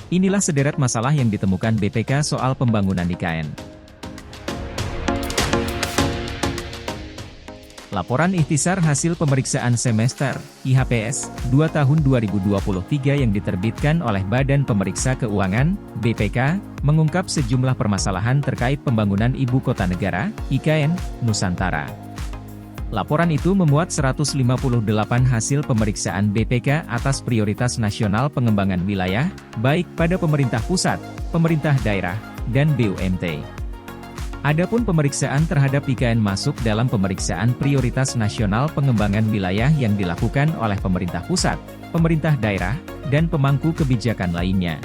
Inilah sederet masalah yang ditemukan BPK soal pembangunan IKN. Laporan ikhtisar hasil pemeriksaan semester (IHPS) 2 tahun 2023 yang diterbitkan oleh Badan Pemeriksa Keuangan (BPK) mengungkap sejumlah permasalahan terkait pembangunan Ibu Kota Negara (IKN) Nusantara. Laporan itu memuat 158 hasil pemeriksaan BPK atas prioritas nasional pengembangan wilayah, baik pada pemerintah pusat, pemerintah daerah, dan BUMT. Adapun pemeriksaan terhadap IKN masuk dalam pemeriksaan prioritas nasional pengembangan wilayah yang dilakukan oleh pemerintah pusat, pemerintah daerah, dan pemangku kebijakan lainnya.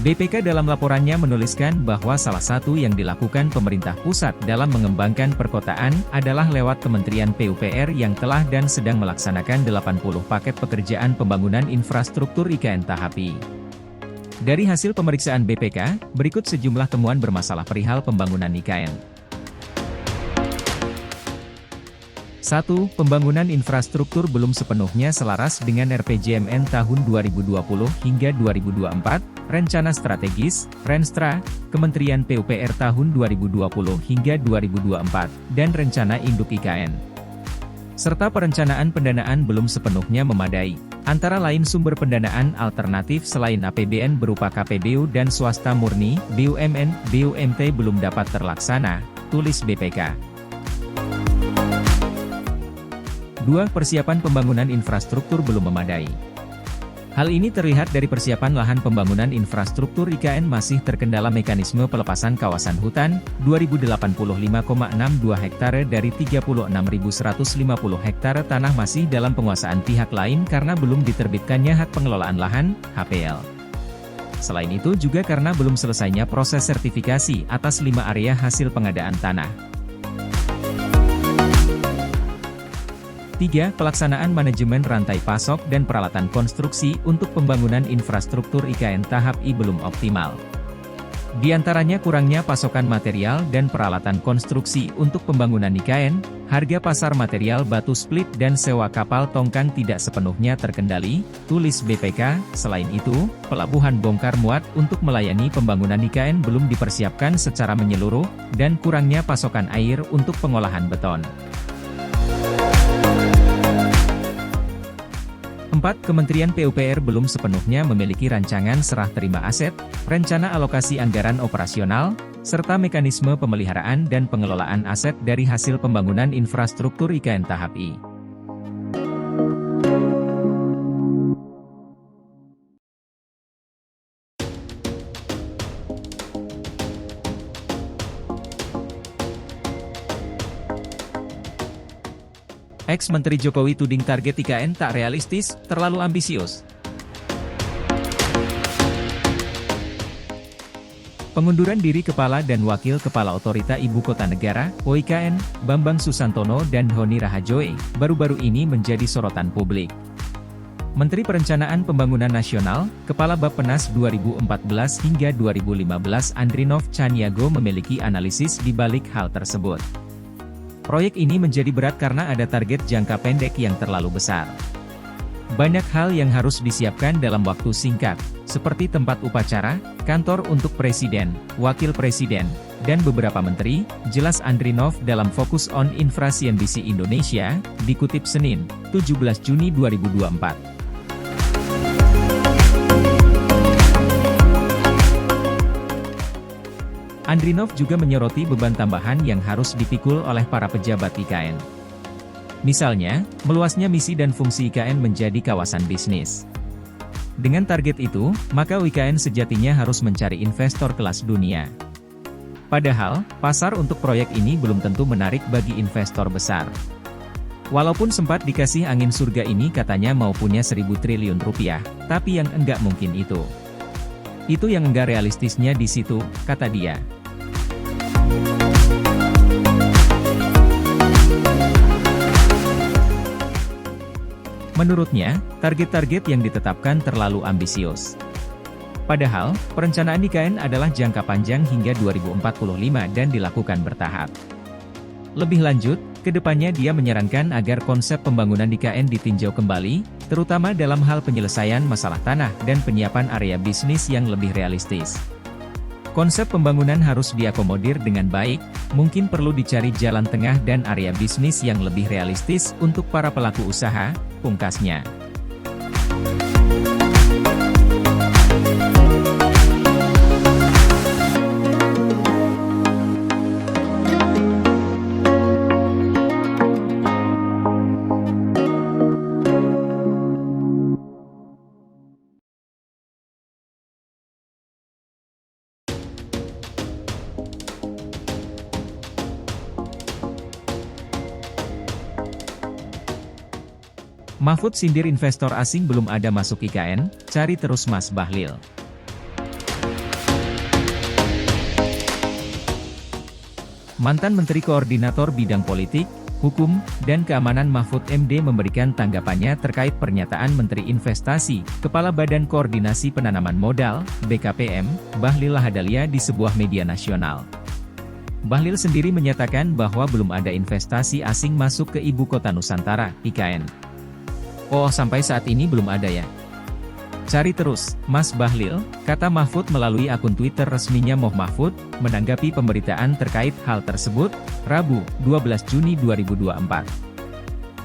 BPK dalam laporannya menuliskan bahwa salah satu yang dilakukan pemerintah pusat dalam mengembangkan perkotaan adalah lewat Kementerian PUPR yang telah dan sedang melaksanakan 80 paket pekerjaan pembangunan infrastruktur IKN tahap I. Dari hasil pemeriksaan BPK, berikut sejumlah temuan bermasalah perihal pembangunan IKN. 1. Pembangunan infrastruktur belum sepenuhnya selaras dengan RPJMN tahun 2020 hingga 2024, Rencana Strategis, Renstra, Kementerian PUPR tahun 2020 hingga 2024, dan Rencana Induk IKN. Serta perencanaan pendanaan belum sepenuhnya memadai, antara lain sumber pendanaan alternatif selain APBN berupa KPBU dan swasta murni, BUMN, BUMT belum dapat terlaksana, tulis BPK. 2. Persiapan pembangunan infrastruktur belum memadai. Hal ini terlihat dari persiapan lahan pembangunan infrastruktur IKN masih terkendala mekanisme pelepasan kawasan hutan, 2085,62 hektare dari 36.150 hektare tanah masih dalam penguasaan pihak lain karena belum diterbitkannya hak pengelolaan lahan, HPL. Selain itu juga karena belum selesainya proses sertifikasi atas 5 area hasil pengadaan tanah. 3. Pelaksanaan manajemen rantai pasok dan peralatan konstruksi untuk pembangunan infrastruktur IKN tahap I belum optimal. Di antaranya kurangnya pasokan material dan peralatan konstruksi untuk pembangunan IKN, harga pasar material batu split dan sewa kapal tongkang tidak sepenuhnya terkendali, tulis BPK. Selain itu, pelabuhan bongkar muat untuk melayani pembangunan IKN belum dipersiapkan secara menyeluruh, dan kurangnya pasokan air untuk pengolahan beton. 4. Kementerian PUPR belum sepenuhnya memiliki rancangan serah terima aset, rencana alokasi anggaran operasional, serta mekanisme pemeliharaan dan pengelolaan aset dari hasil pembangunan infrastruktur IKN tahap I. Ex-Menteri Jokowi tuding target IKN tak realistis, terlalu ambisius. Pengunduran diri Kepala dan Wakil Kepala Otorita Ibu Kota Negara, OIKN, Bambang Susantono dan Honi Rahajoe, baru-baru ini menjadi sorotan publik. Menteri Perencanaan Pembangunan Nasional, Kepala Bappenas 2014 hingga 2015 Andrinov Chaniago memiliki analisis di balik hal tersebut. Proyek ini menjadi berat karena ada target jangka pendek yang terlalu besar. Banyak hal yang harus disiapkan dalam waktu singkat, seperti tempat upacara, kantor untuk presiden, wakil presiden, dan beberapa menteri, jelas Andrinov dalam Focus on Infra CNBC Indonesia, dikutip Senin, 17 Juni 2024. Andrinov juga menyoroti beban tambahan yang harus dipikul oleh para pejabat IKN. Misalnya, meluasnya misi dan fungsi IKN menjadi kawasan bisnis. Dengan target itu, maka IKN sejatinya harus mencari investor kelas dunia. Padahal, pasar untuk proyek ini belum tentu menarik bagi investor besar. Walaupun sempat dikasih angin surga ini katanya mau punya 1.000 triliun rupiah, tapi yang enggak mungkin itu. Itu yang enggak realistisnya di situ, kata dia. Menurutnya, target-target yang ditetapkan terlalu ambisius. Padahal, perencanaan IKN adalah jangka panjang hingga 2045 dan dilakukan bertahap. Lebih lanjut, kedepannya dia menyarankan agar konsep pembangunan IKN ditinjau kembali, terutama dalam hal penyelesaian masalah tanah dan penyiapan area bisnis yang lebih realistis. Konsep pembangunan harus diakomodir dengan baik, mungkin perlu dicari jalan tengah dan area bisnis yang lebih realistis untuk para pelaku usaha, pungkasnya. Mahfud sindir investor asing belum ada masuk IKN, cari terus Mas Bahlil. Mantan Menteri Koordinator Bidang Politik, Hukum, dan Keamanan Mahfud MD memberikan tanggapannya terkait pernyataan Menteri Investasi, Kepala Badan Koordinasi Penanaman Modal, BKPM, Bahlil Lahadalia di sebuah media nasional. Bahlil sendiri menyatakan bahwa belum ada investasi asing masuk ke Ibu Kota Nusantara, IKN. Oh, sampai saat ini belum ada ya? Cari terus, Mas Bahlil, kata Mahfud melalui akun Twitter resminya Moh Mahfud, menanggapi pemberitaan terkait hal tersebut, Rabu, 12 Juni 2024.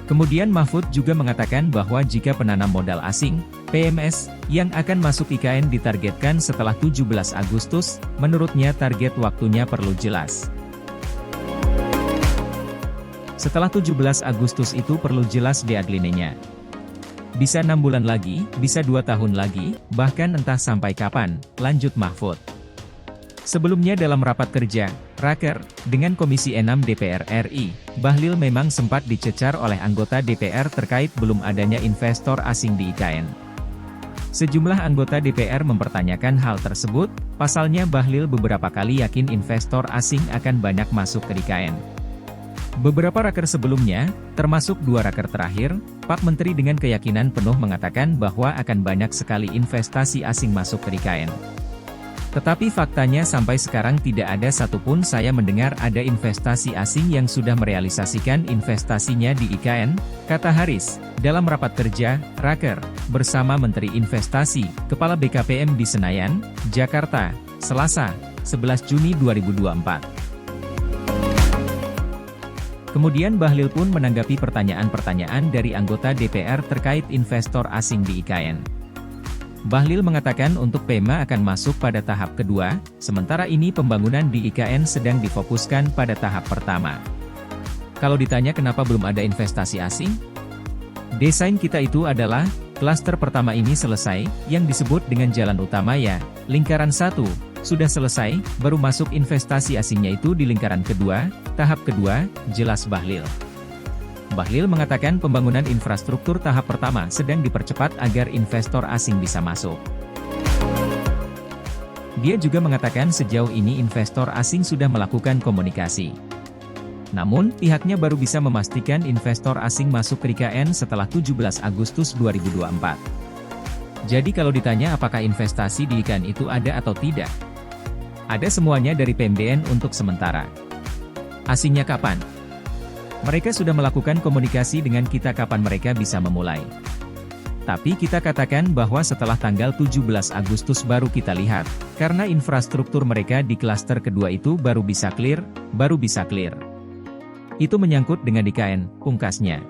Kemudian Mahfud juga mengatakan bahwa jika penanam modal asing, PMS, yang akan masuk IKN ditargetkan setelah 17 Agustus, menurutnya target waktunya perlu jelas. Setelah 17 Agustus itu perlu jelas deadline-nya. Bisa 6 bulan lagi, bisa 2 tahun lagi, bahkan entah sampai kapan, lanjut Mahfud. Sebelumnya dalam rapat kerja, Raker, dengan Komisi 6 DPR RI, Bahlil memang sempat dicecar oleh anggota DPR terkait belum adanya investor asing di IKN. Sejumlah anggota DPR mempertanyakan hal tersebut, pasalnya Bahlil beberapa kali yakin investor asing akan banyak masuk ke IKN. Beberapa raker sebelumnya, termasuk 2 raker terakhir, Pak Menteri dengan keyakinan penuh mengatakan bahwa akan banyak sekali investasi asing masuk ke IKN. Tetapi faktanya sampai sekarang tidak ada satupun saya mendengar ada investasi asing yang sudah merealisasikan investasinya di IKN, kata Haris, dalam rapat kerja, Raker, bersama Menteri Investasi, Kepala BKPM di Senayan, Jakarta, Selasa, 11 Juni 2024. Kemudian Bahlil pun menanggapi pertanyaan-pertanyaan dari anggota DPR terkait investor asing di IKN. Bahlil mengatakan untuk PEMA akan masuk pada tahap kedua, sementara ini pembangunan di IKN sedang difokuskan pada tahap pertama. Kalau ditanya kenapa belum ada investasi asing? Desain kita itu adalah, klaster pertama ini selesai, yang disebut dengan jalan utama ya, lingkaran 1. Sudah selesai, baru masuk investasi asingnya itu di lingkaran kedua, tahap kedua, jelas Bahlil. Bahlil mengatakan pembangunan infrastruktur tahap pertama sedang dipercepat agar investor asing bisa masuk. Dia juga mengatakan sejauh ini investor asing sudah melakukan komunikasi. Namun, pihaknya baru bisa memastikan investor asing masuk ke IKN setelah 17 Agustus 2024. Jadi kalau ditanya apakah investasi di IKN itu ada atau tidak? Ada semuanya dari PMDN untuk sementara. Asingnya kapan? Mereka sudah melakukan komunikasi dengan kita kapan mereka bisa memulai. Tapi kita katakan bahwa setelah tanggal 17 Agustus baru kita lihat, karena infrastruktur mereka di klaster kedua itu baru bisa clear. Itu menyangkut dengan IKN, pungkasnya.